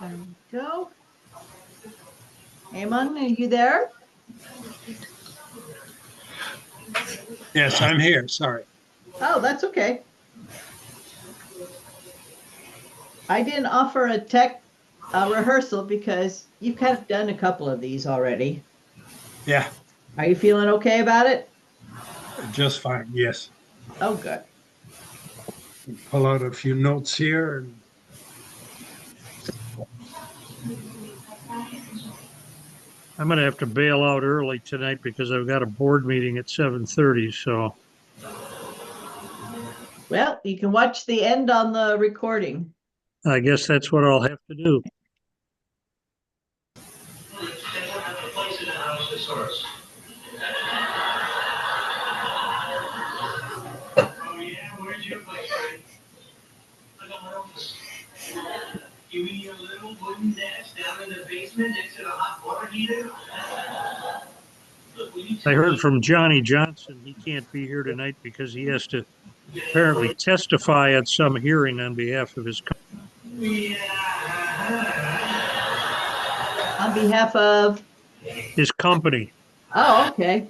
There we go. Eamon, are you there? Yes, I'm here. Sorry. Oh, that's okay. I didn't offer a tech rehearsal because you've kind of done a couple of these already. Yeah, Are you feeling okay about it? just fine. Yes. Oh, good. Pull out a few notes here. And I'm going to have to bail out early tonight because I've got a board meeting at 7:30. So Well, you can watch the end on the recording. I guess that's what I'll have to do. You mean your little wooden desk down in the basement next to the hot water heater? I heard from Johnny Johnson. He can't be here tonight because he has to apparently testify at some hearing on behalf of On behalf of, his company. oh, okay.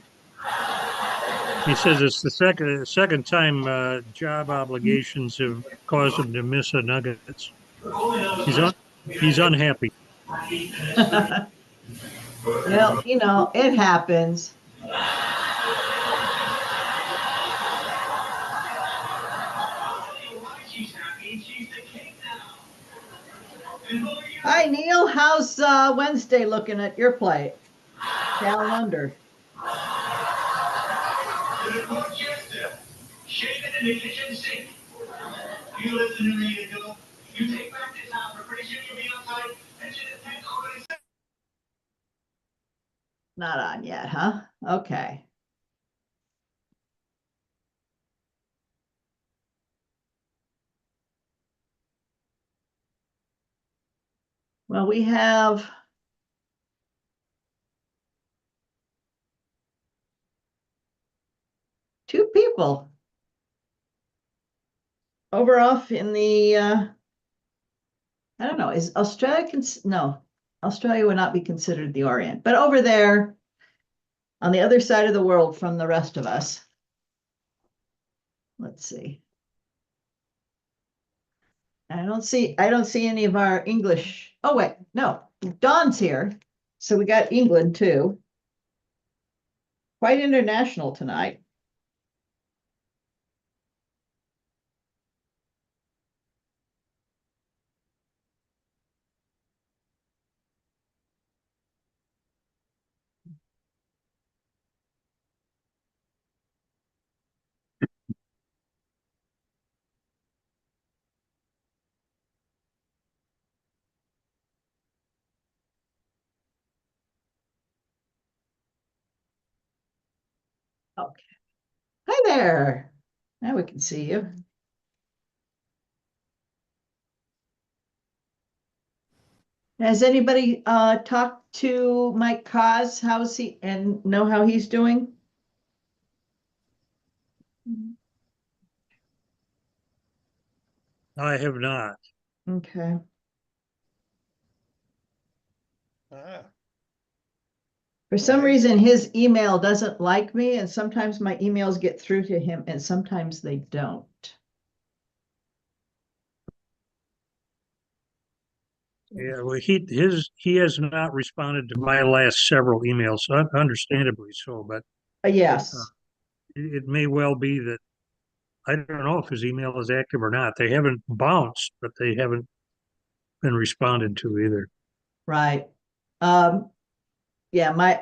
He says it's the second time job obligations have caused him to miss a Nuggets. He's un, he's unhappy. Well, it happens. Hi, Neil. How's Wednesday looking at your plate? Calendar. Not on yet, huh? Okay. Well, we have two people over off in the, I don't know, is Australia, no, Australia would not be considered the Orient, but over there on the other side of the world from the rest of us. Let's see. I don't see any of our English. Oh, wait, no, Dawn's here. So we got England too. Quite international tonight. Okay. Hi there. Now we can see you. Has anybody talked to Mike Cos? How's he and know how he's doing? I have not. Okay. Ah, For some Right. reason, his email doesn't like me, and sometimes my emails get through to him, and sometimes they don't. Yeah, well, he has not responded to my last several emails, understandably so. But Yes, it may well be that I don't know if his email is active or not. They haven't bounced, but they haven't been responded to either. right. Yeah, my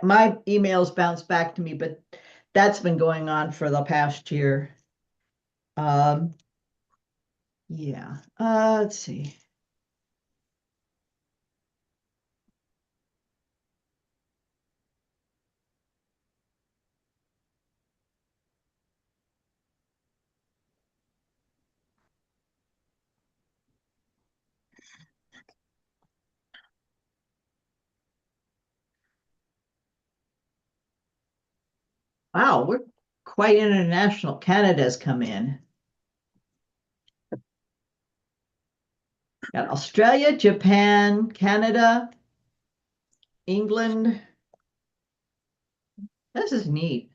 emails bounce back to me, but that's been going on for the past year. Um, yeah. Let's see. Wow, we're quite international. Canada's come in. Got Australia, Japan, Canada, England. This is neat.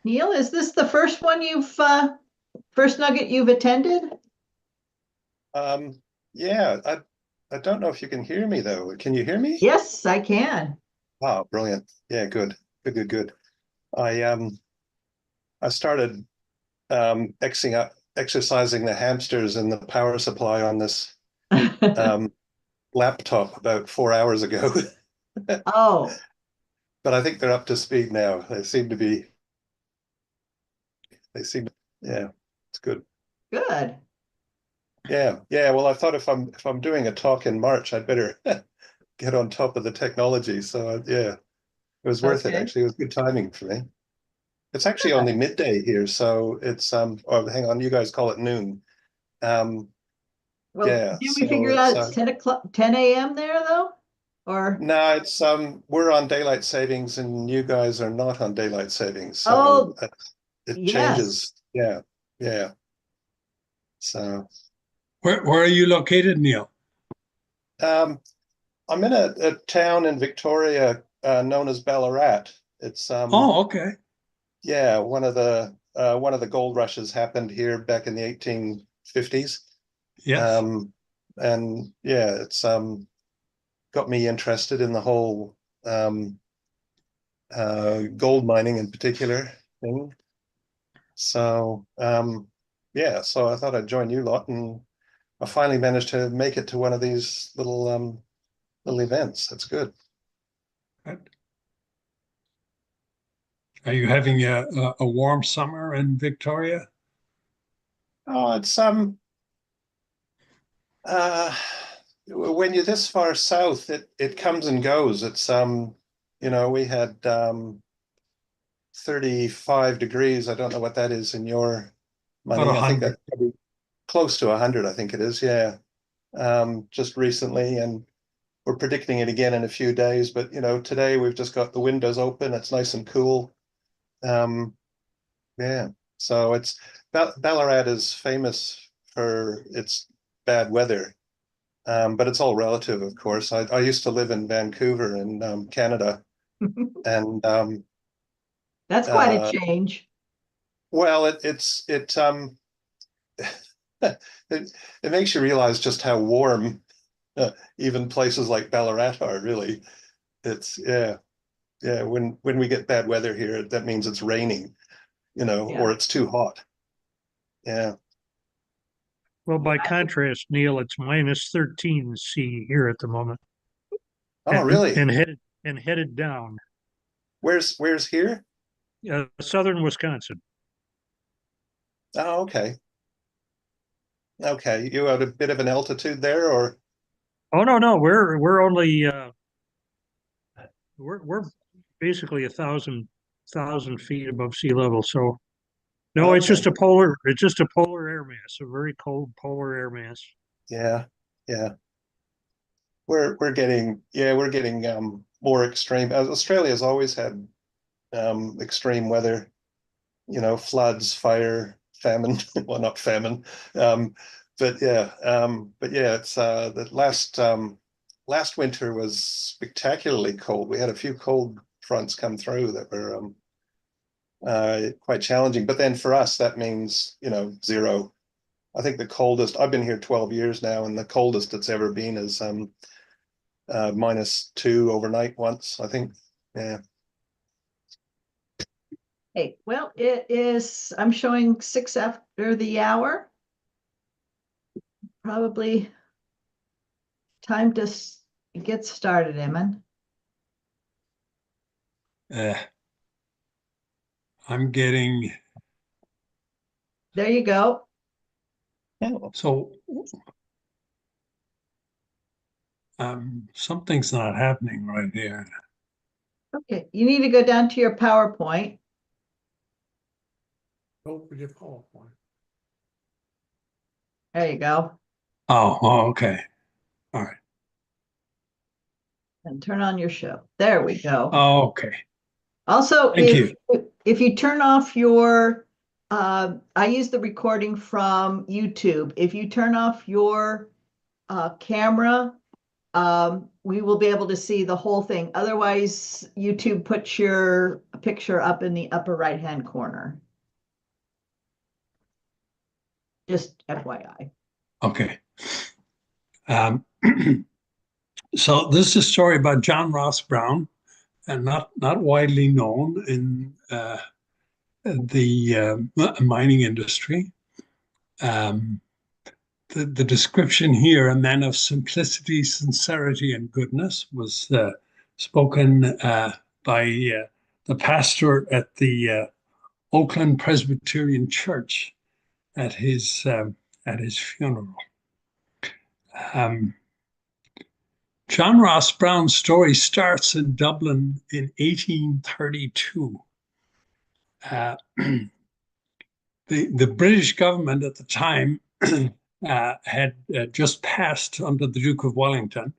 Neil, is this the first one first Nugget you've attended? Um, yeah, I don't know if you can hear me though. Can you hear me? Yes, I can. Wow, brilliant. Yeah, good. Good, good, good. I started exercising the hamsters and the power supply on this um laptop about 4 hours ago. Oh, But I think they're up to speed now. Yeah, it's good. good. Yeah, yeah. Well, I thought if I'm doing a talk in March, I'd better get on top of the technology. So yeah, it was worth it Okay. actually. It was good timing for me. It's actually only midday here, so it's oh hang on, you guys call it noon. Um Well, Yeah, did we so figure it's out it's 10 o'clock, 10 a.m. there though? Or, no, it's we're on daylight savings and you guys are not on daylight savings, so oh, it yes. changes. Yeah, yeah. So Where are you located, Neil? um, I'm in a town in Victoria known as Ballarat. It's Oh, okay. yeah, one of the gold rushes happened here back in the 1850s. Yes. And yeah, it's got me interested in the whole gold mining in particular thing. So yeah, so I thought I'd join you lot, and I finally managed to make it to one of these little events. That's good. Are you having a warm summer in Victoria? Oh, it's uh when you're this far south, it comes and goes. It's we had 35 degrees. I don't know what that is in your About money. I think 100. that's probably close to 100, I think it is, yeah. Just recently, and we're predicting it again in a few days. But today we've just got the windows open. It's nice and cool. Um, yeah. So it's Ballarat is famous for its bad weather, but it's all relative, of course. I used to live in Vancouver in Canada, and That's quite a uh, change. well, it it makes you realize just how warm even places like Ballarat are. Really, it's yeah. When we get bad weather here, that means it's raining, Yeah. or it's too hot. Yeah. Well, by contrast, Neil, it's minus 13 C here at the moment, Oh, and really? headed down. Where's here? Southern Wisconsin. Oh, okay. Okay. You at a bit of an altitude there, or Oh no, we're only we're basically 1,000 feet above sea level. So no, okay. it's just a polar air mass, a very cold polar air mass. Yeah. Yeah. We're getting more extreme. Australia's always had extreme weather, floods, fire, famine. Well, not famine, um, but yeah, it's the last winter was spectacularly cold. We had a few cold fronts come through that were quite challenging. But then for us, that means zero. I think the coldest I've been here 12 years now, and the coldest it's ever been is -2 overnight once, I think. Yeah. Hey, well, it is, I'm showing 6 after the hour. Probably time to get started, Eamon. Uh, I'm getting There you go. so something's not happening right here. Okay, you need to go down to your PowerPoint. Don't forget PowerPoint. There you go. Oh, okay. All right. And turn on your show. There we go. Oh, okay. Also, Thank you. if you turn off your, I use the recording from YouTube. If you turn off your camera, we will be able to see the whole thing. Otherwise, YouTube puts your picture up in the upper right-hand corner. Just FYI. Okay. Um, so this is a story about John Ross Brown, and not widely known in the mining industry. Um, the description here, a man of simplicity, sincerity, and goodness, was spoken by the pastor at the Oakland Presbyterian Church at his funeral. Um, John Ross Brown's story starts in Dublin in 1832. The British government at the time had just passed under the Duke of Wellington,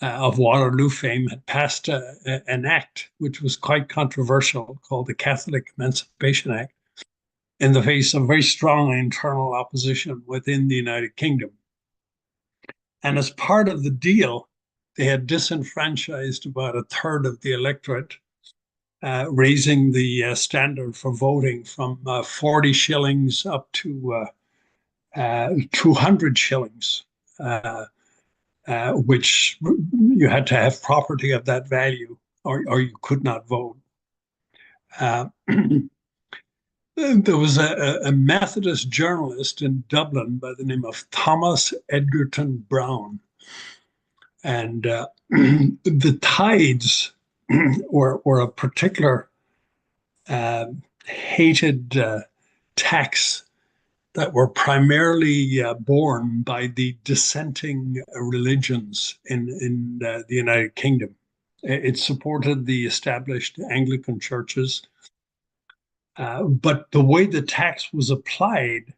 of Waterloo fame, had passed an act which was quite controversial called the Catholic Emancipation Act in the face of very strong internal opposition within the United Kingdom. And as part of the deal, they had disenfranchised about a third of the electorate, raising the standard for voting from 40 shillings up to 200 shillings, which you had to have property of that value or you could not vote. There was a Methodist journalist in Dublin by the name of Thomas Edgerton Brown. And the tithes were a particular hated tax that were primarily borne by the dissenting religions in the United Kingdom. It supported the established Anglican churches, but the way the tax was applied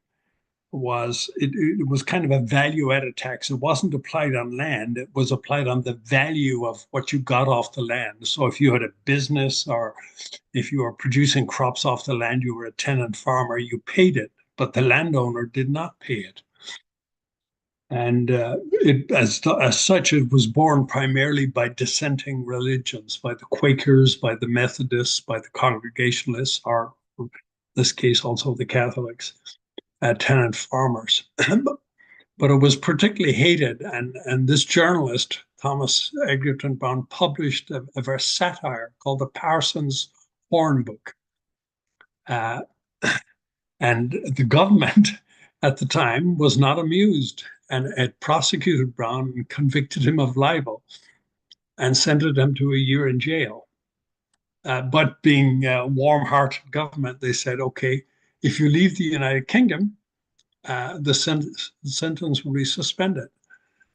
was it was kind of a value-added tax. It wasn't applied on land. It was applied on the value of what you got off the land. So if you had a business or if you were producing crops off the land, you were a tenant farmer, you paid it, but the landowner did not pay it. And as such, it was borne primarily by dissenting religions, by the Quakers, by the Methodists, by the Congregationalists, or in this case also the Catholics. Tenant farmers. But it was particularly hated. And this journalist, Thomas Egerton Brown, published a satire called the Parson's Horn Book. And the government at the time was not amused, and it prosecuted Brown and convicted him of libel and sentenced him to a year in jail. But being a warm-hearted government, they said, okay, if you leave the United Kingdom, the sentence will be suspended.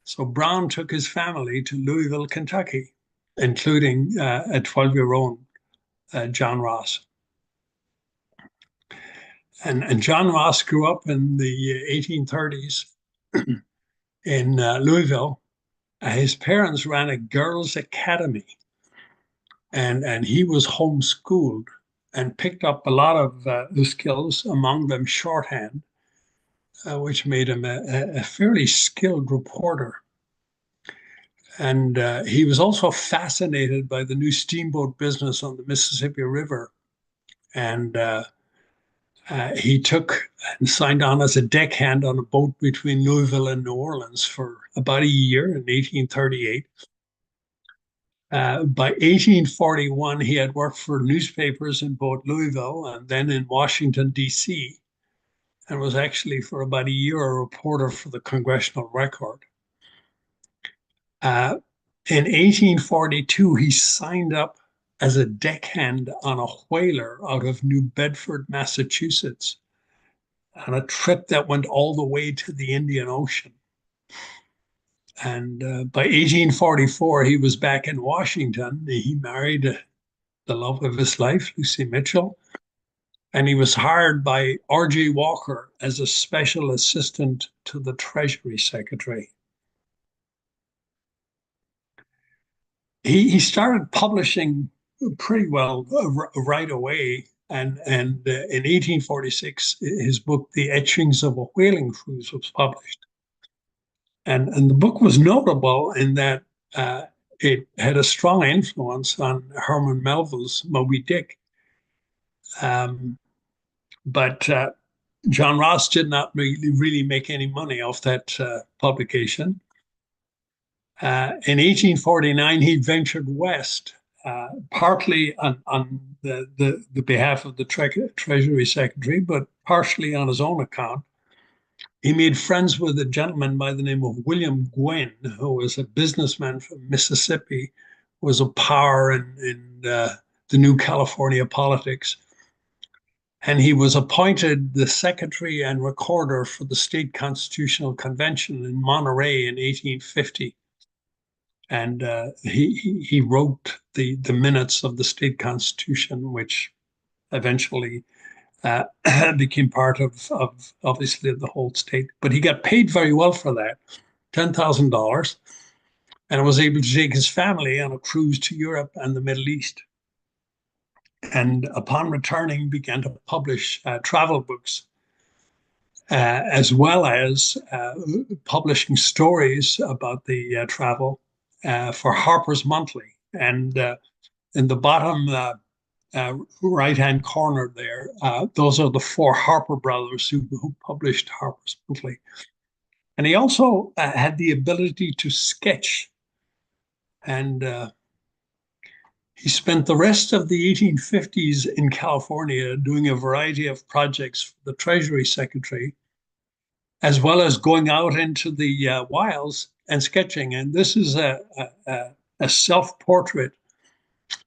So Brown took his family to Louisville, Kentucky, including a 12-year-old John Ross. And John Ross grew up in the 1830s in Louisville. His parents ran a girls' academy, and he was homeschooled and picked up a lot of the skills, among them shorthand, which made him a fairly skilled reporter. And he was also fascinated by the new steamboat business on the Mississippi River. And he took and signed on as a deckhand on a boat between Louisville and New Orleans for about a year in 1838. By 1841, he had worked for newspapers in both Louisville and then in Washington, D.C., and was actually for about a year a reporter for the Congressional Record. In 1842, he signed up as a deckhand on a whaler out of New Bedford, Massachusetts, on a trip that went all the way to the Indian Ocean. And by 1844, he was back in Washington. He married the love of his life, Lucy Mitchell, and he was hired by R.J. Walker as a special assistant to the Treasury Secretary. He started publishing pretty well right away. And in 1846, his book, The Etchings of a Whaling Cruise, was published. And the book was notable in that it had a strong influence on Herman Melville's Moby Dick. But John Ross did not really make any money off that publication. In 1849, he ventured west, partly on the behalf of the Treasury Secretary, but partially on his own account. He made friends with a gentleman by the name of William Gwynn, who was a businessman from Mississippi, was a power in the new California politics. And he was appointed the secretary and recorder for the State Constitutional Convention in Monterey in 1850. And he wrote the minutes of the state constitution, which eventually uh, became part of obviously the whole state. But he got paid very well for that, $10,000, and was able to take his family on a cruise to Europe and the Middle East. And upon returning, began to publish travel books, as well as publishing stories about the travel for Harper's Monthly. And in the bottom right-hand corner there, those are the four Harper brothers who published Harper's Monthly. And he also had the ability to sketch. And he spent the rest of the 1850s in California doing a variety of projects for the Treasury Secretary, as well as going out into the wilds and sketching. And this is a self-portrait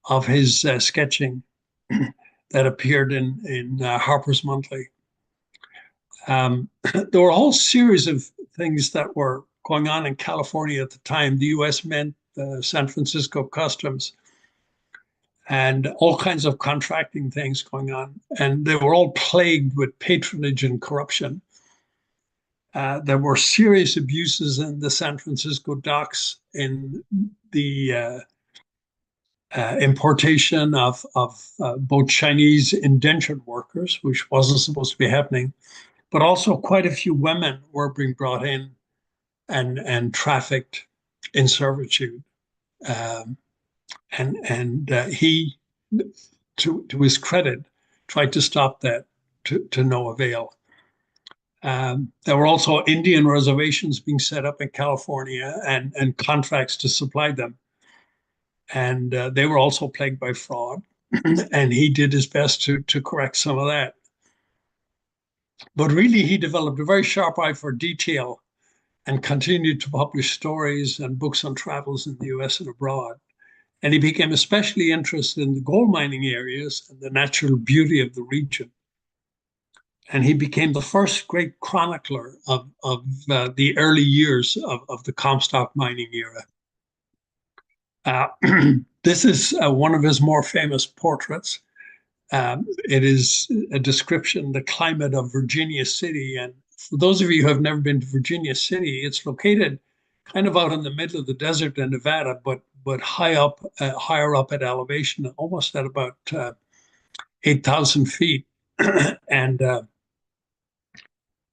of his sketching that appeared in Harper's Monthly. There were a whole series of things that were going on in California at the time. The U.S. Mint, San Francisco Customs, and all kinds of contracting things going on. And they were all plagued with patronage and corruption. There were serious abuses in the San Francisco docks in the importation of both Chinese indentured workers, which wasn't supposed to be happening, but also quite a few women were being brought in and trafficked in servitude. And he, to his credit, tried to stop that to no avail. There were also Indian reservations being set up in California and contracts to supply them. And they were also plagued by fraud. And he did his best to correct some of that. But really, he developed a very sharp eye for detail and continued to publish stories and books on travels in the US and abroad. And he became especially interested in the gold mining areas and the natural beauty of the region. And he became the first great chronicler of the early years of the Comstock mining era. This is one of his more famous portraits. It is a description, the climate of Virginia City. And for those of you who have never been to Virginia City, it's located kind of out in the middle of the desert in Nevada, but higher up at elevation, almost at about 8,000 feet. And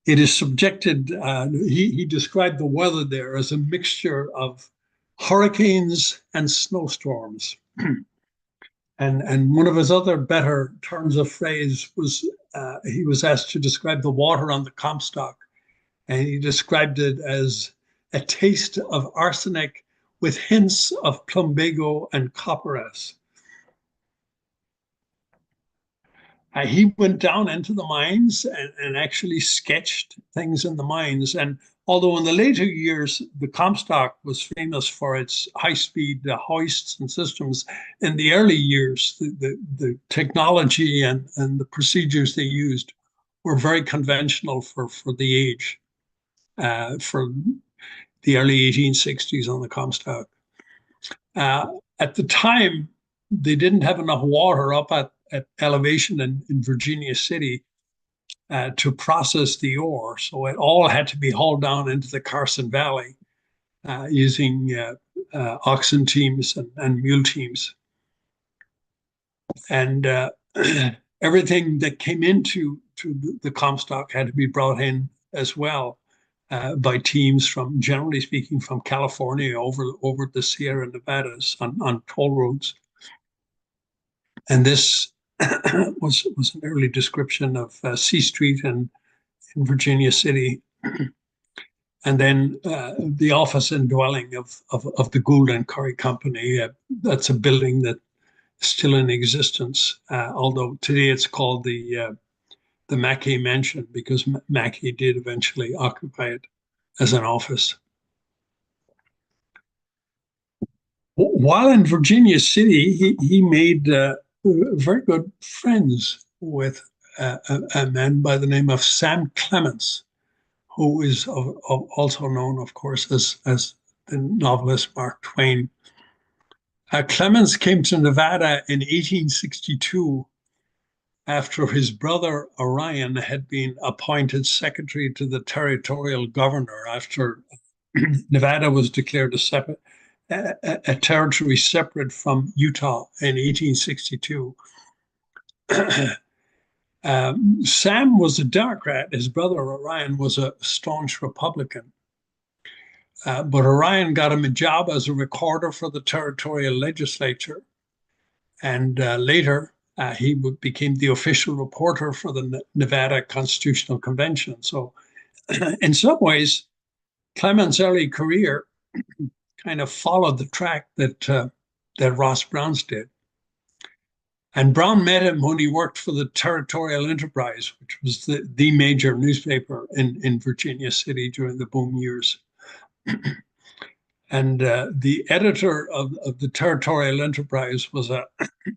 it is subjected, he described the weather there as a mixture of hurricanes and snowstorms. And one of his other better turns of phrase was he was asked to describe the water on the Comstock, and he described it as a taste of arsenic with hints of plumbago and copperas. He went down into the mines and actually sketched things in the mines. And although in the later years, the Comstock was famous for its high-speed hoists and systems, in the early years, the technology and the procedures they used were very conventional for the age, for the early 1860s on the Comstock. At the time, they didn't have enough water up at elevation in Virginia City to process the ore. So it all had to be hauled down into the Carson Valley using oxen teams and mule teams. And everything that came into the Comstock had to be brought in as well by teams from, generally speaking, from California over the Sierra Nevadas on toll roads. And this was an early description of C Street in Virginia City. And then the office and dwelling of the Gould and Curry Company. That's a building that is still in existence, although today it's called the Mackay Mansion because Mackay did eventually occupy it as an office. While in Virginia City, he made very good friends with a man by the name of Sam Clemens, who is also known, of course, as the novelist Mark Twain. Clemens came to Nevada in 1862 after his brother Orion had been appointed secretary to the territorial governor after Nevada was declared a territory separate from Utah in 1862. Sam was a Democrat. His brother Orion was a staunch Republican. But Orion got him a job as a recorder for the territorial legislature. And later, he became the official reporter for the Nevada Constitutional Convention. So, in some ways, Clement's early career kind of followed the track that Ross Brown's did. And Brown met him when he worked for the Territorial Enterprise, which was the major newspaper in Virginia City during the boom years. And the editor of the Territorial Enterprise was a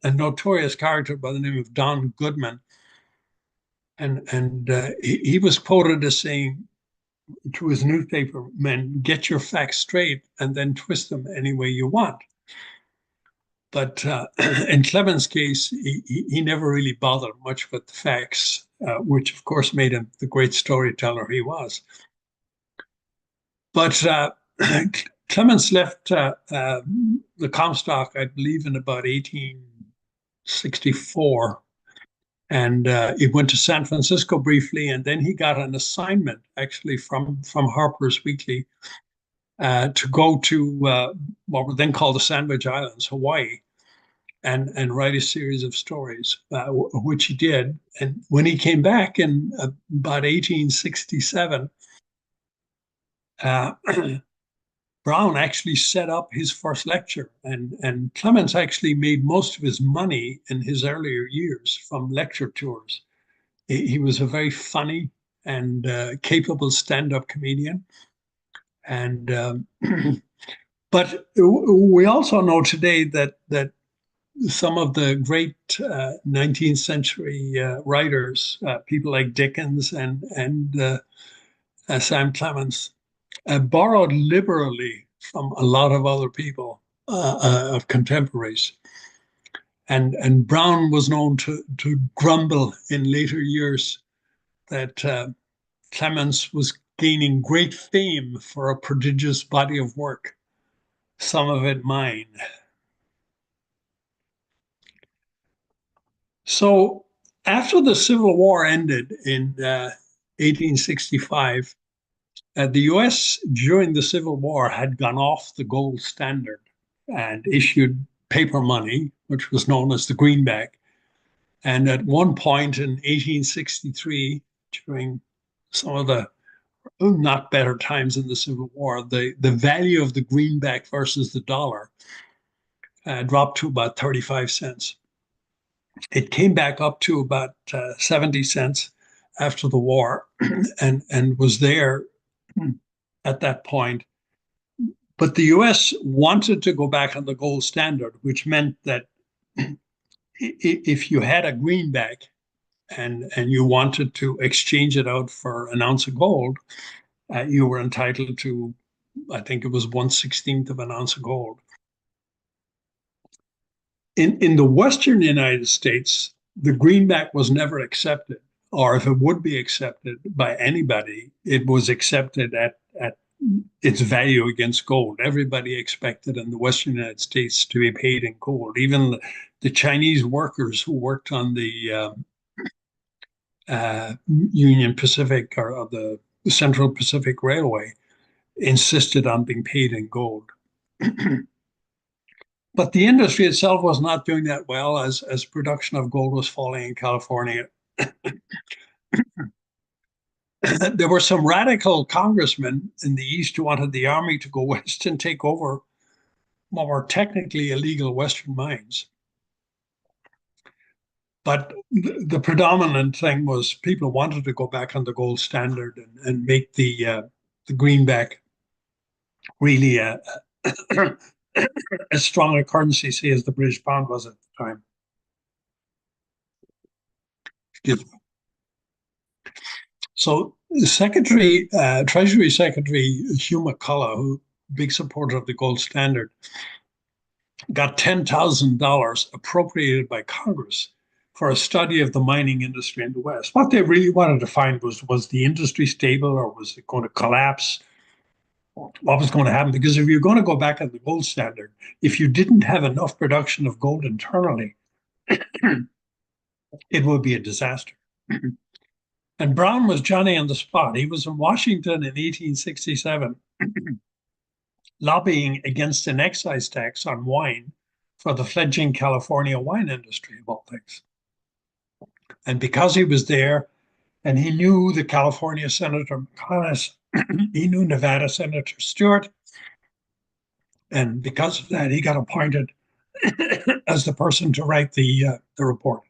notorious character by the name of Don Goodman. And he was quoted as saying to his newspaper men, "Get your facts straight and then twist them any way you want." But in Clement's case, he never really bothered much with the facts, which of course made him the great storyteller he was. But Clemens left the Comstock, I believe, in about 1864. And he went to San Francisco briefly, and then he got an assignment actually from Harper's Weekly to go to what were then called the Sandwich Islands, Hawaii, and write a series of stories, which he did. And when he came back in about 1867, Brown actually set up his first lecture, and Clemens actually made most of his money in his earlier years from lecture tours. He was a very funny and capable stand-up comedian, and but we also know today that some of the great 19th century writers, people like Dickens and Sam Clemens, borrowed liberally from a lot of other people of contemporaries. And Brown was known to grumble in later years that Clemens was gaining great fame for a prodigious body of work, some of it mine. So after the Civil War ended in 1865, the US during the Civil War had gone off the gold standard and issued paper money, which was known as the greenback. And at one point in 1863, during some of the not better times in the Civil War, the value of the greenback versus the dollar dropped to about 35 cents. It came back up to about 70 cents after the war and was there at that point. But the US wanted to go back on the gold standard, which meant that if you had a greenback and you wanted to exchange it out for an ounce of gold, you were entitled to, I think it was 1/16 of an ounce of gold. In the Western United States, the greenback was never accepted, or if it would be accepted by anybody, it was accepted at its value against gold. Everybody expected in the Western United States to be paid in gold. Even the Chinese workers who worked on the Union Pacific or the Central Pacific Railway insisted on being paid in gold. But the industry itself was not doing that well as production of gold was falling in California. There were some radical congressmen in the East who wanted the army to go west and take over what were technically illegal Western mines. But the predominant thing was people wanted to go back on the gold standard and make the greenback really as strong a currency, say, as the British pound was at the time. Excuse me. So the Treasury Secretary Hugh McCullough, who big supporter of the gold standard, got $10,000 appropriated by Congress for a study of the mining industry in the West. What they really wanted to find was the industry stable or was it going to collapse? What was going to happen? Because if you're going to go back on the gold standard, if you didn't have enough production of gold internally, it would be a disaster. And Brown was Johnny on the spot. He was in Washington in 1867 lobbying against an excise tax on wine for the fledgling California wine industry, of all things. And because he was there and he knew the California Senator McConnell, he knew Nevada Senator Stewart, and because of that, he got appointed as the person to write the report.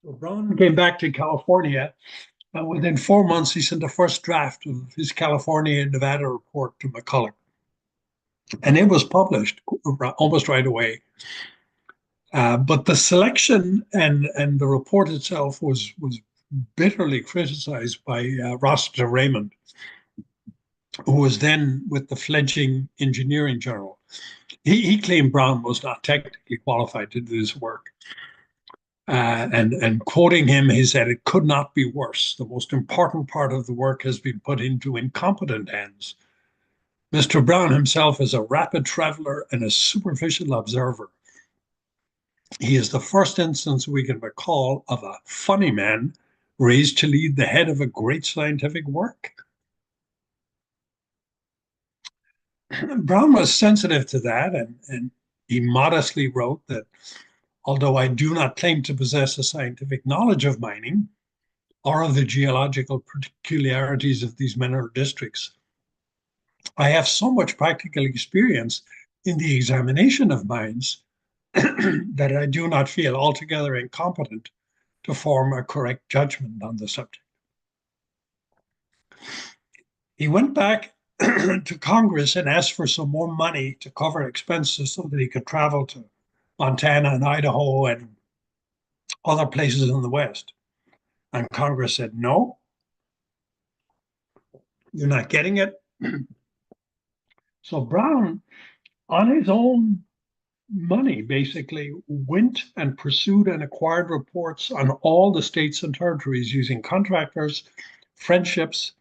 So Brown came back to California, and within 4 months, he sent the first draft of his California and Nevada report to McCulloch. And it was published almost right away. But the selection and the report itself was bitterly criticized by Rossiter Raymond, who was then with the fledgling engineering journal. He claimed Brown was not technically qualified to do this work. And quoting him, he said, "It could not be worse. The most important part of the work has been put into incompetent hands. Mr. Brown himself is a rapid traveler and a superficial observer. He is the first instance we can recall of a funny man raised to lead the head of a great scientific work." Brown was sensitive to that, and he modestly wrote that, "Although I do not claim to possess a scientific knowledge of mining or of the geological peculiarities of these mineral districts, I have so much practical experience in the examination of mines that I do not feel altogether incompetent to form a correct judgment on the subject." He went back to Congress and asked for some more money to cover expenses so that he could travel to Montana and Idaho and other places in the West. And Congress said, "No, you're not getting it." So Brown, on his own money, basically went and pursued and acquired reports on all the states and territories using contractors, friendships,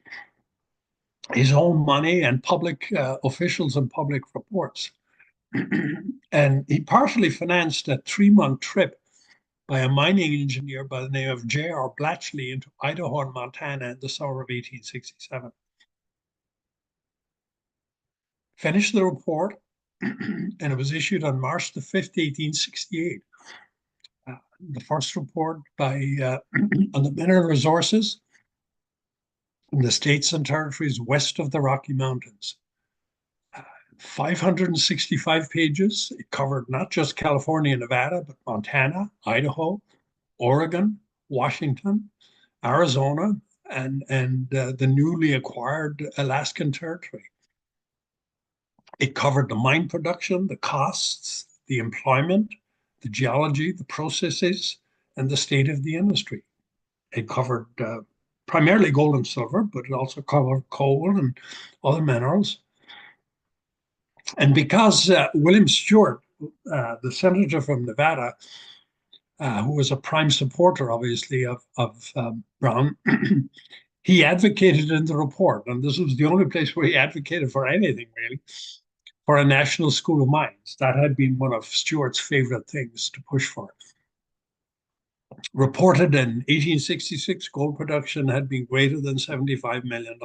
his own money, and public officials and public reports. And he partially financed a 3-month trip by a mining engineer by the name of J.R. Blatchley into Idaho and Montana in the summer of 1867. Finished the report, and it was issued on March the 5th, 1868. The first report by on the mineral resources in the states and territories west of the Rocky Mountains. 565 pages. It covered not just California and Nevada, but Montana, Idaho, Oregon, Washington, Arizona, and the newly acquired Alaskan territory. It covered the mine production, the costs, the employment, the geology, the processes, and the state of the industry. It covered primarily gold and silver, but it also covered coal and other minerals. And because William Stewart, the senator from Nevada, who was a prime supporter, obviously, of Brown, he advocated in the report, and this was the only place where he advocated for anything, really, for a national school of mines. That had been one of Stewart's favorite things to push for. Reported in 1866, gold production had been greater than $75 million.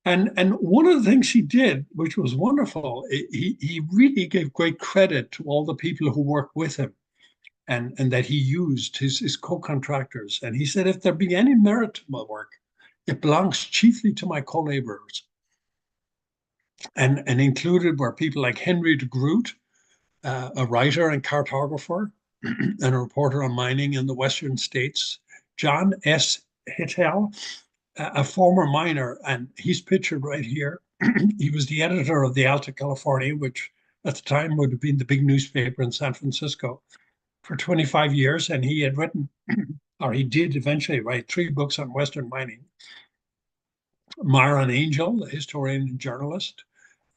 And one of the things he did, which was wonderful, he really gave great credit to all the people who worked with him and that he used, his co-contractors. And he said, "If there be any merit to my work, it belongs chiefly to my co-laborers." And included were people like Henry de Groot, a writer and cartographer and a reporter on mining in the western states, John S. Hittell, a former miner, and he's pictured right here. He was the editor of the Alta California, which at the time would have been the big newspaper in San Francisco, for 25 years. And he had written, or he did eventually write, 3 books on Western mining. Myron Angel, the historian and journalist,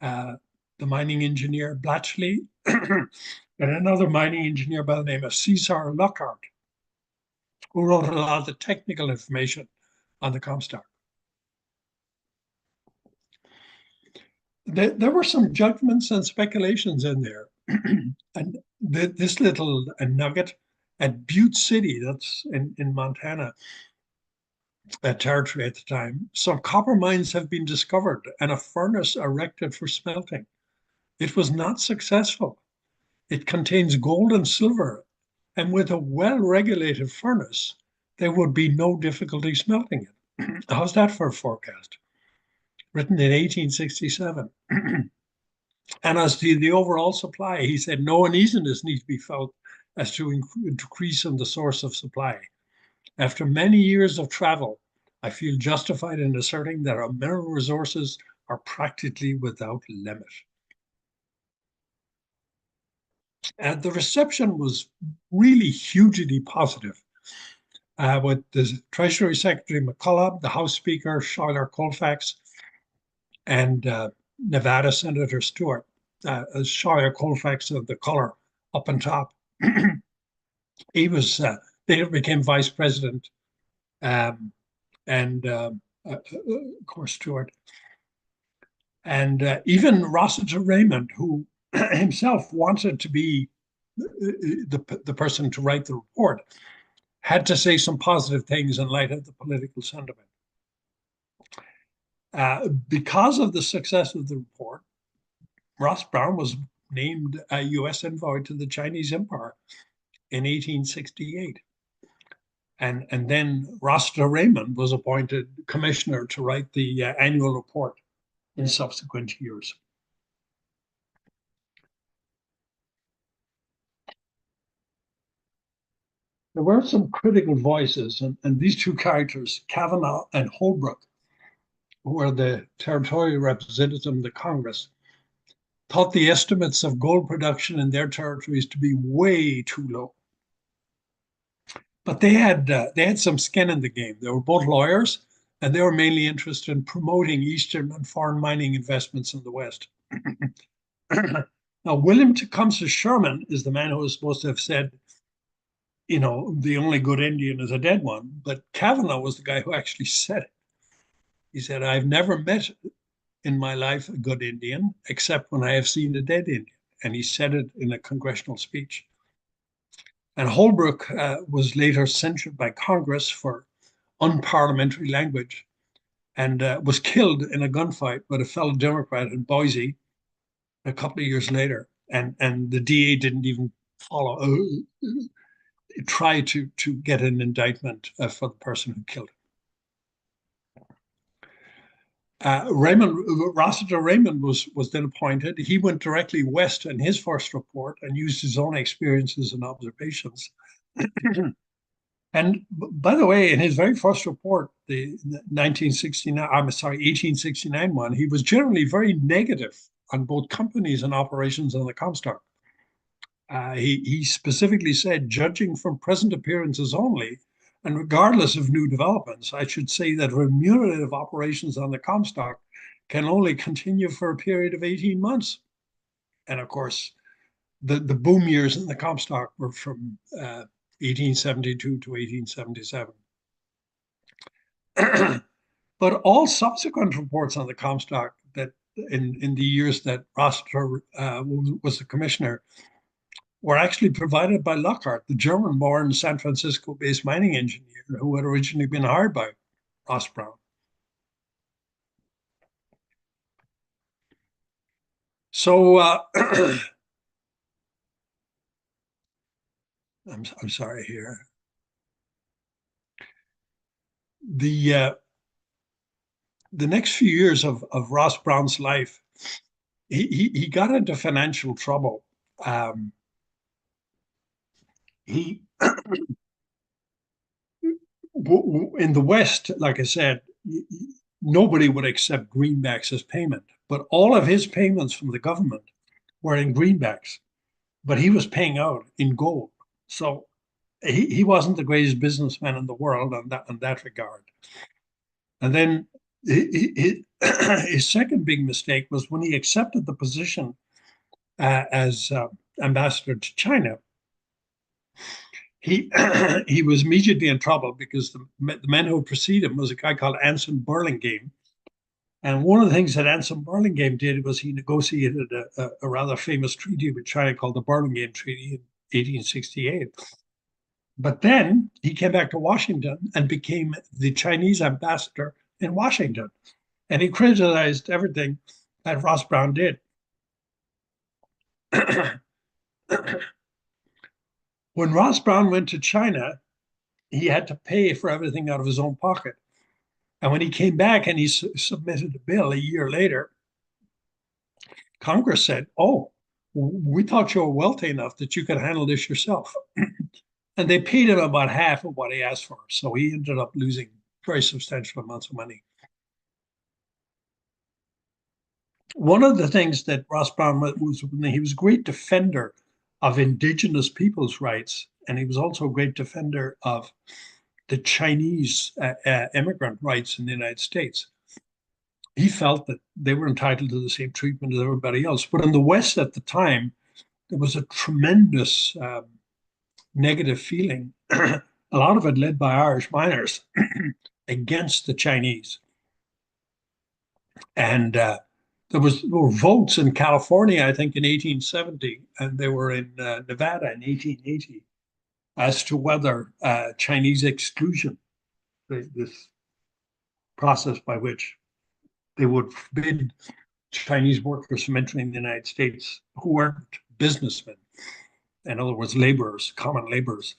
uh, the mining engineer Blatchley, and another mining engineer by the name of Cesar Lockhart, who wrote a lot of the technical information on the Comstock. There were some judgments and speculations in there. And this little nugget at Butte City, that's in Montana, a territory at the time, some copper mines have been discovered and a furnace erected for smelting. It was not successful. It contains gold and silver, and with a well-regulated furnace, there would be no difficulty smelting it. How's that for a forecast? Written in 1867. And as to the overall supply, he said no uneasiness needs to be felt as to decrease in the source of supply. After many years of travel, I feel justified in asserting that our mineral resources are practically without limit. And the reception was really hugely positive. With the Treasury Secretary McCullough, the House Speaker Schuyler Colfax, and Nevada Senator Stewart, Schuyler Colfax of the color up on top. He was later became vice president, and of course Stewart, and even Rossiter Raymond, who himself wanted to be the person to write the report, had to say some positive things in light of the political sentiment. Because of the success of the report, Ross Brown was named a U.S. envoy to the Chinese Empire in 1868. And then Rossiter Raymond was appointed commissioner to write the annual report in subsequent years. There were some critical voices, and these two characters, Kavanaugh and Holbrook, who were the territorial representatives of the Congress, thought the estimates of gold production in their territories to be way too low. But they had some skin in the game. They were both lawyers, and they were mainly interested in promoting Eastern and foreign mining investments in the West. Now, William Tecumseh Sherman is the man who was supposed to have said, you know, the only good Indian is a dead one. But Kavanaugh was the guy who actually said it. He said, I've never met in my life a good Indian, except when I have seen a dead Indian. And he said it in a congressional speech. And Holbrook was later censured by Congress for unparliamentary language and was killed in a gunfight with a fellow Democrat in Boise a couple of years later. And the DA didn't even follow, try to get an indictment for the person who killed him. Rossiter Raymond was then appointed. He went directly west in his first report and used his own experiences and observations. And by the way, in his very first report, the 1869 one, he was generally very negative on both companies and operations on the Comstock. He specifically said, judging from present appearances only, and regardless of new developments, I should say that remunerative operations on the Comstock can only continue for a period of 18 months. And of course, the boom years in the Comstock were from 1872 to 1877. But all subsequent reports on the Comstock that in the years that Rossiter was the commissioner were actually provided by Lockhart, the German-born San Francisco-based mining engineer who had originally been hired by Ross Brown. So I'm sorry here. The next few years of Ross Brown's life, he got into financial trouble. He in the West, like I said, nobody would accept greenbacks as payment, but all of his payments from the government were in greenbacks, but he was paying out in gold. So he wasn't the greatest businessman in the world in that regard. And then his second big mistake was when he accepted the position as ambassador to China. He he was immediately in trouble because the man who preceded him was a guy called Anson Burlingame. And one of the things that Anson Burlingame did was he negotiated a rather famous treaty with China called the Burlingame Treaty in 1868. But then he came back to Washington and became the Chinese ambassador in Washington. And he criticized everything that Ross Brown did. When Ross Brown went to China, he had to pay for everything out of his own pocket. And when he came back and he submitted a bill a year later, Congress said, "Oh, we thought you were wealthy enough that you could handle this yourself." And they paid him about half of what he asked for. So he ended up losing very substantial amounts of money. One of the things that Ross Brown was, he was a great defender of indigenous people's rights, and he was also a great defender of the Chinese immigrant rights in the United States. He felt that they were entitled to the same treatment as everybody else. But in the West at the time, there was a tremendous negative feeling, a lot of it led by Irish miners, against the Chinese. And there were votes in California, I think, in 1870, and they were in Nevada in 1880, as to whether Chinese exclusion, this process by which they would forbid Chinese workers from entering the United States who weren't businessmen, in other words, laborers, common laborers.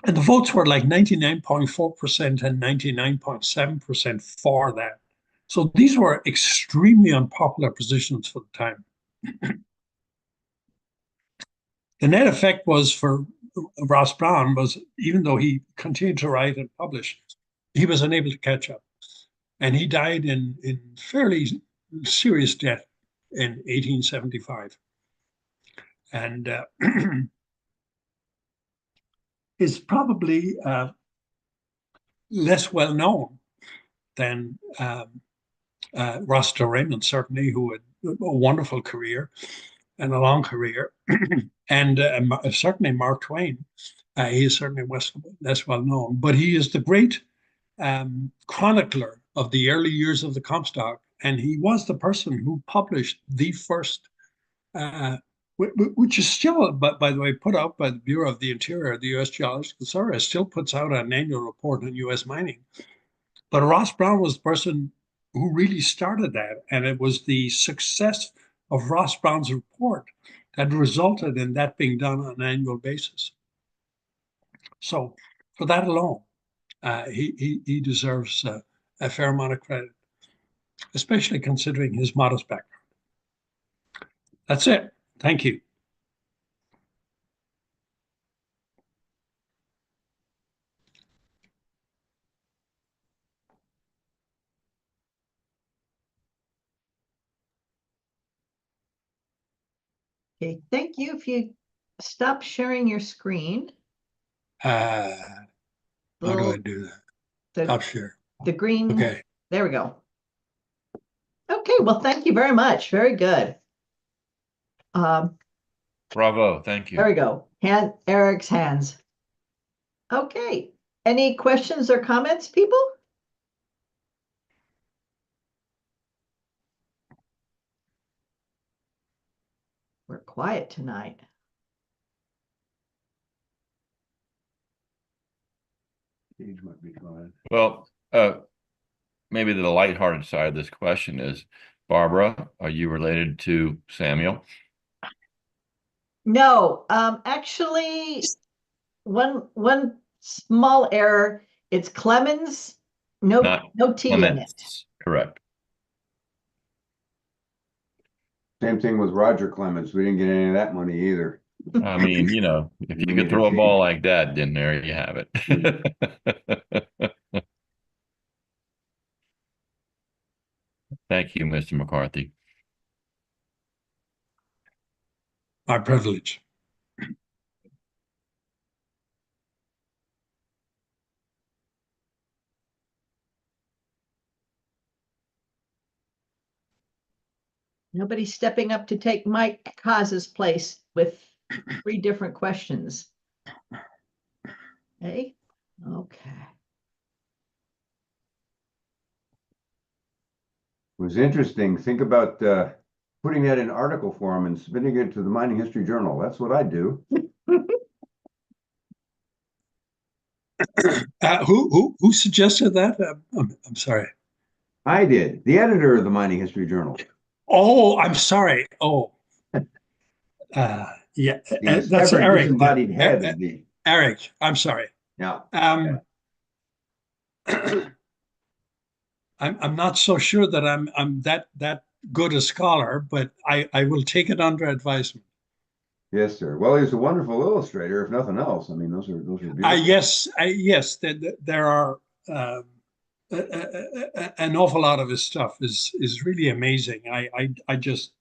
And the votes were like 99.4% and 99.7% for that. So these were extremely unpopular positions for the time. The net effect was for Ross Brown was, even though he continued to write and publish, he was unable to catch up. And he died in fairly serious death in 1875. And is probably less well known than Ross Raymond, certainly, who had a wonderful career and a long career, and certainly Mark Twain. He is certainly less well known, but he is the great chronicler of the early years of the Comstock, and he was the person who published the first, which is still, by the way, put out by the Bureau of the Interior, the U.S. Geological Survey, still puts out an annual report on U.S. mining. But Ross Brown was the person who really started that, and it was the success of Ross Brown's report that resulted in that being done on an annual basis. So for that alone, he deserves a fair amount of credit, especially considering his modest background. That's it. Thank you. Okay, thank you. If you stop sharing your screen, How do I do that? the, Stop share. the green. Okay. There we go. Okay, well, thank you very much. Very good. Bravo. Thank There you. we go. Eric's hands. Okay. Any questions or comments, people? We're quiet tonight. Might be fine. Well, maybe the lighthearted side of this question is, Barbara, are you related to Samuel? No, actually, one small error. It's Clemens. No, no T in it. Clements. Correct. Same thing with Roger Clemens. We didn't get any of that money either. I mean, you know, if you could throw a ball like that, then there you have it. Thank you, Mr. McCarthy. My privilege. Nobody's stepping up to take Mike Kaz's place with 3 different questions. Hey, okay. It was interesting. Think about putting that in article form and submitting it to the Mining History Journal. That's what I do. Who suggested that? I'm sorry. I did. The editor of the Mining History Journal. Oh, I'm sorry. Oh, yeah, The that's ever Eric. disembodied head of the. Eric, I'm sorry. Yeah. I'm not so sure that I'm that good a scholar, but I will take it under advisement. Yes, sir. Well, he's a wonderful illustrator, if nothing else. I mean, those are beautiful. Yes, there are an awful lot of his stuff is really amazing. I just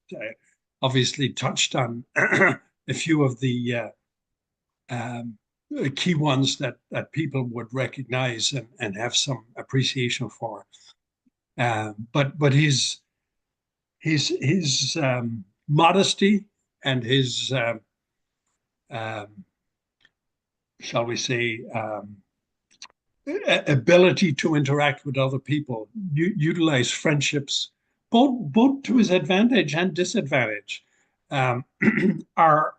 obviously touched on a few of the um, key ones that people would recognize and have some appreciation for. But his modesty and his um, shall we say ability to interact with other people, utilize friendships, both to his advantage and disadvantage, um, are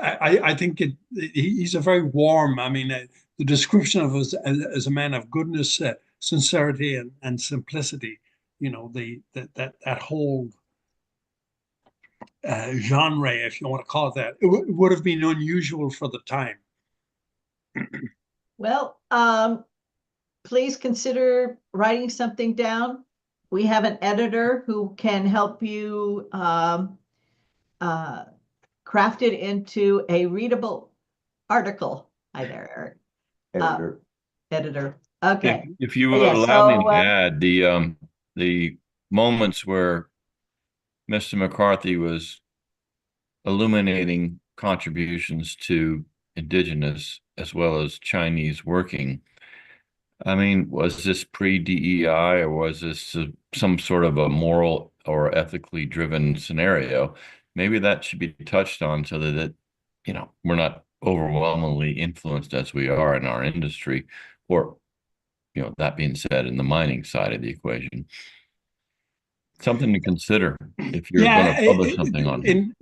I think he's a very warm. I mean, the description of us as a man of goodness, sincerity, and simplicity. You know, that whole genre, if you want to call it that, it would have been unusual for the time. Well, please consider writing something down. We have an editor who can help you craft it into a readable article. Hi there, Eric. Editor. Editor. Okay. If you would Yeah, allow me so, to add the moments where Mr. McCarthy was illuminating contributions to indigenous as well as Chinese working. I mean, was this pre-DEI or was this some sort of a moral or ethically driven scenario? Maybe that should be touched on so that we're not overwhelmingly influenced as we are in our industry, or that being said, in the mining side of the equation. Something to consider if you're going to publish something on him.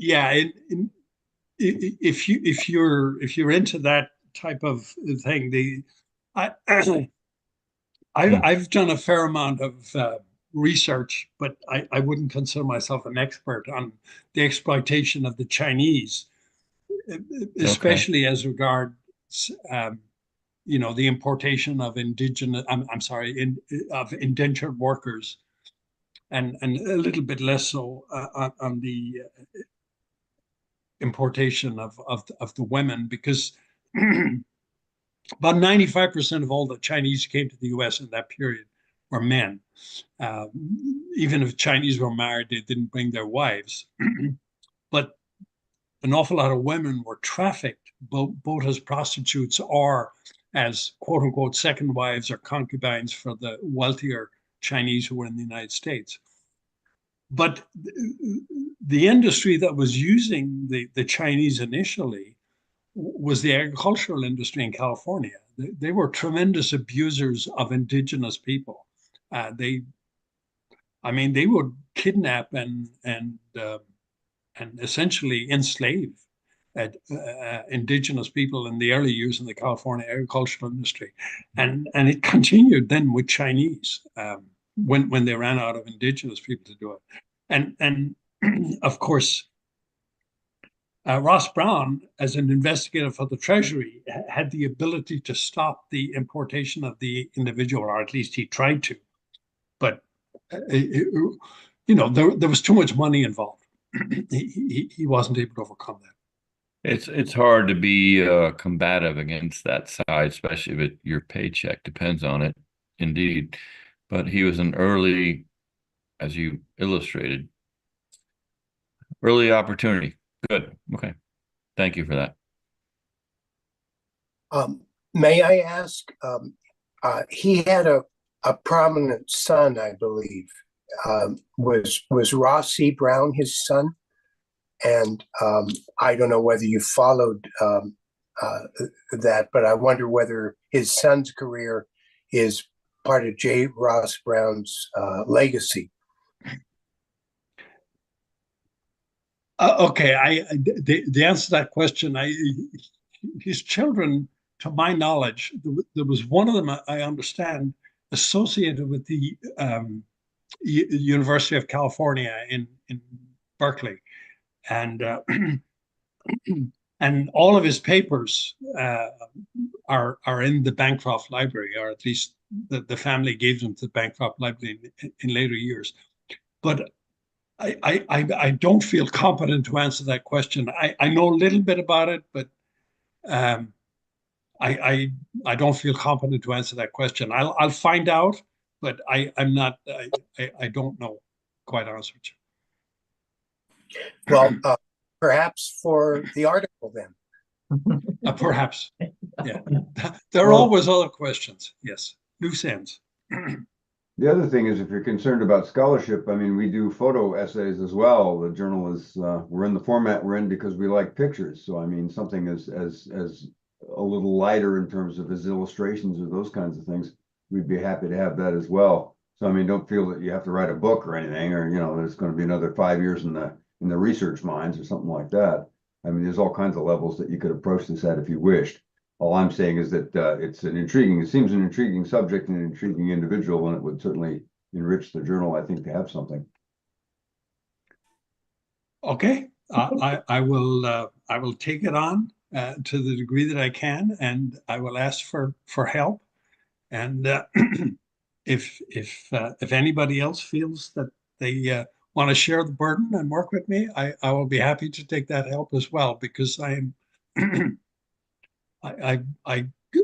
If you're into that type of thing, I've done a fair amount of research, but I wouldn't consider myself an expert on the exploitation of the Chinese, especially as regards the importation of of indentured workers, and a little bit less so on the importation of the women, because about 95% of all the Chinese who came to the US in that period were men. Uh, Even if Chinese were married, they didn't bring their wives. But an awful lot of women were trafficked, both as prostitutes or as quote unquote second wives or concubines for the wealthier Chinese who were in the United States. But the industry that was using the Chinese initially was the agricultural industry in California. They were tremendous abusers of indigenous people. They would kidnap and essentially enslave indigenous people in the early years in the California agricultural industry, and it continued then with Chinese when they ran out of indigenous people to do it, and of course. Ross Brown, as an investigator for the Treasury, had the ability to stop the importation of the individual, or at least he tried to. But, there was too much money involved. He wasn't able to overcome that. It's hard to be combative against that side, especially if your paycheck depends on it, indeed. But he was an early, as you illustrated, early opportunity. Good. Okay. Thank you for that. May I ask, he had a prominent son, I believe. was Ross C. Brown his son? And I don't know whether you followed that, but I wonder whether his son's career is part of J. Ross Brown's legacy. Okay, the answer to that question, his children, to my knowledge, there was one of them I understand associated with the University of California in Berkeley, and and all of his papers are in the Bancroft Library, or at least the family gave them to the Bancroft Library in later years. But I don't feel competent to answer that question. I know a little bit about it, but um, I don't feel competent to answer that question. I'll find out, but I'm not. I don't know, quite honest with Well, perhaps for the article then. you. Perhaps, yeah. There are Well, always other questions. Yes, loose ends. the other thing is, if you're concerned about scholarship, I mean, we do photo essays as well. The journal is, we're in the format we're in because we like pictures. So, I mean, something as a little lighter in terms of his illustrations or those kinds of things, we'd be happy to have that as well. So, I mean, don't feel that you have to write a book or anything, or, you know, there's going to be another 5 years in the research mines or something like that. I mean, there's all kinds of levels that you could approach this at if you wished. All I'm saying is that it seems an intriguing subject and an intriguing individual, and it would certainly enrich the journal, I think, to have something. Okay, I will take it on to the degree that I can, and I will ask for help. And if anybody else feels that they want to share the burden and work with me, I will be happy to take that help as well, because I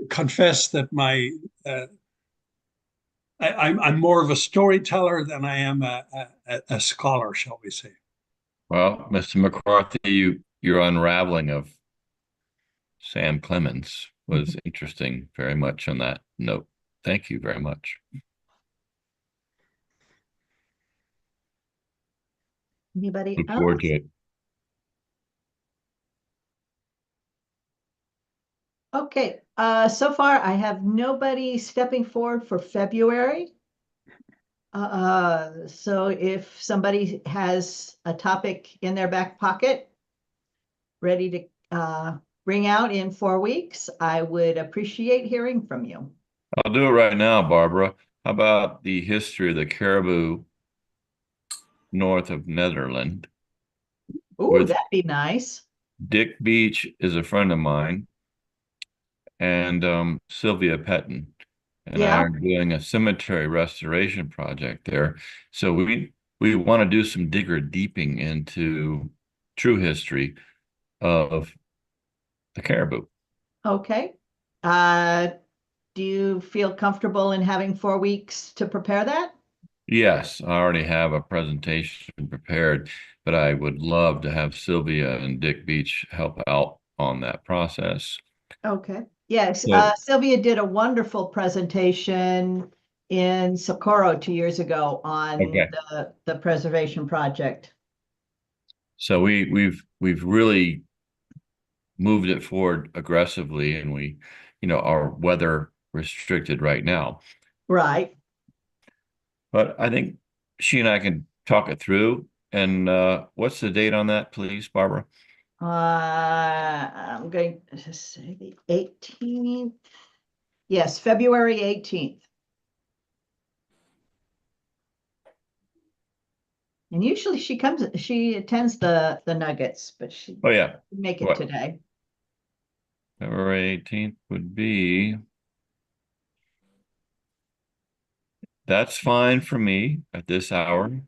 confess that I'm more of a storyteller than I am a scholar, shall we say. Well, Mr. McCarthy, your unraveling of Sam Clemens was interesting, very much on that note. Thank you very much. Anybody Look else? forward to it. Okay, so far I have nobody stepping forward for February. So if somebody has a topic in their back pocket ready to bring out in 4 weeks, I would appreciate hearing from you. I'll do it right now, Barbara. How about the history of the caribou north of Netherlands? Ooh, With that'd be nice. Dick Beach is a friend of mine, and Sylvia Petton and I Yeah. are doing a cemetery restoration project there. So we want to do some digger deeping into true history of the caribou. Okay. Do you feel comfortable in having 4 weeks to prepare that? Yes, I already have a presentation prepared, but I would love to have Sylvia and Dick Beach help out on that process. Okay. Yes, So, Sylvia did a wonderful presentation in Socorro 2 years ago on okay. the preservation project. So we've really moved it forward aggressively, and we, are weather restricted right now. Right. But I think she and I can talk it through. And what's the date on that, please, Barbara? I'm going to say the 18th. Yes, February 18th. And usually she attends the Nuggets, but she Oh yeah, didn't make it what? today. February 18th would be. That's fine for me at this hour.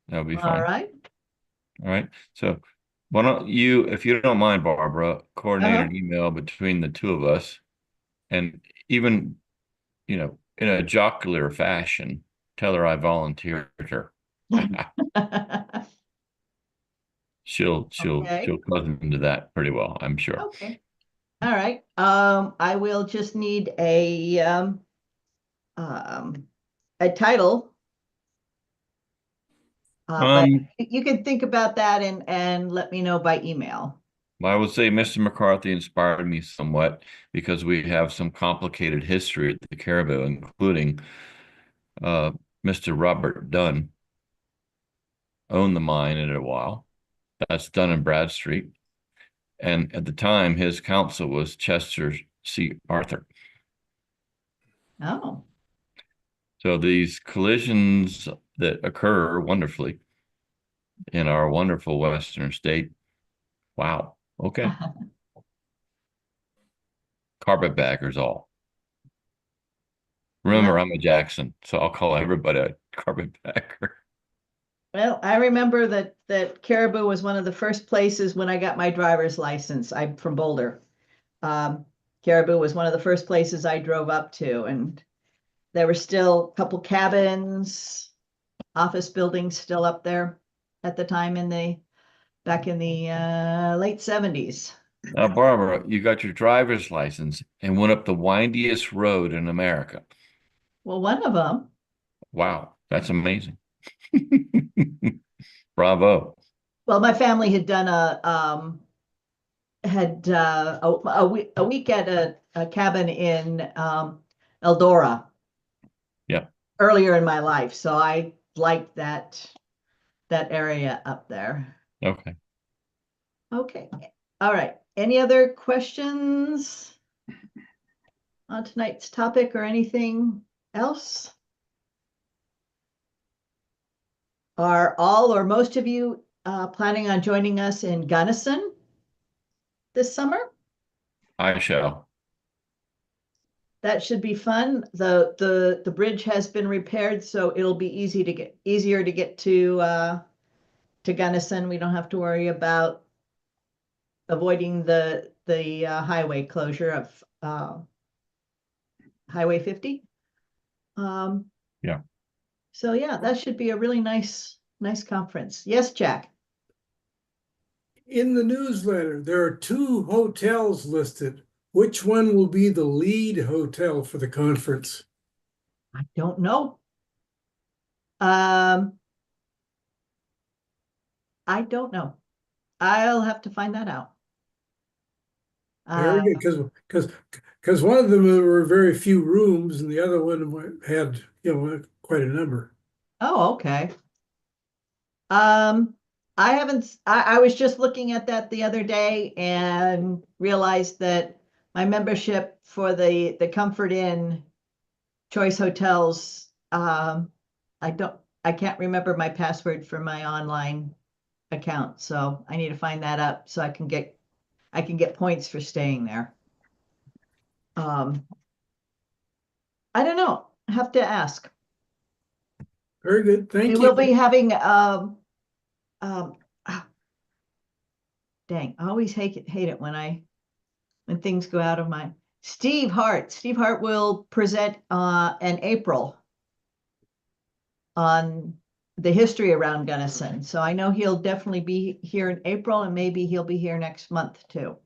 That'll be All fine. right. All right. So why don't you, if you don't mind, Barbara, coordinate an email between the two of us, and even, in a jocular fashion, tell her I volunteered her. She'll Okay. cousin into that pretty well, I'm sure. Okay. All right. I will just need a title But Um, you can think about that and let me know by email. I would say Mr. McCarthy inspired me somewhat because we have some complicated history at the Caribou, including Mr. Robert Dunn owned the mine in a while. That's Dunn and Bradstreet. And at the time, his counsel was Chester C. Arthur. Oh, So these collisions that occur wonderfully in our wonderful Western state. Wow. Okay. Carpetbaggers all. Remember, well, I'm a Jackson, so I'll call everybody a carpetbagger. well, I remember that Caribou was one of the first places when I got my driver's license. I'm from Boulder. Caribou was one of the first places I drove up to, and there were still a couple cabins, office buildings still up there at the time back in the late 70s. Now, Barbara, you got your driver's license and went up the windiest road in America. Well, one of them, Wow, that's amazing. Bravo. well, my family had done a week at a cabin in Eldora Yeah. earlier in my life, so I liked that area up there. Okay. Okay, all right. Any other questions on tonight's topic or anything else? Are all or most of you planning on joining us in Gunnison this summer? I shall. That should be fun. The bridge has been repaired, so it'll be easier to get to Gunnison. We don't have to worry about avoiding the highway closure of Highway 50. Yeah. So yeah, that should be a really nice conference. Yes, Jack. In the newsletter, there are two hotels listed. Which one will be the lead hotel for the conference? I don't know. I don't know. I'll have to find that out. Very good, because one of them there were very few rooms, and the other one had quite a number. Oh, okay. I haven't. I was just looking at that the other day and realized that my membership for the Comfort Inn Choice Hotels. I can't remember my password for my online account, so I need to find that up so I can get points for staying there. I don't know. I have to ask. Very good, We thank will you. be having um, ah, dang, I always hate it when things go out of my. Steve Hart. Steve Hart will present in April on the history around Gunnison. So I know he'll definitely be here in April, and maybe he'll be here next month too.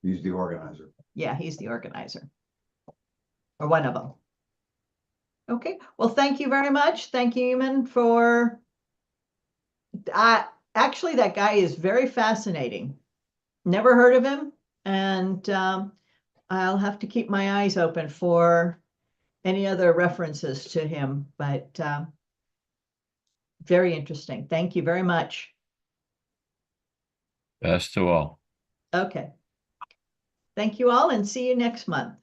He's the organizer. Yeah, he's the organizer. Or one of them. Okay, well, thank you very much. Thank you, Eamon, for actually that guy is very fascinating. Never heard of him, and I'll have to keep my eyes open for any other references to him, but very interesting. Thank you very much. Best to all. Okay. Thank you all, and see you next month.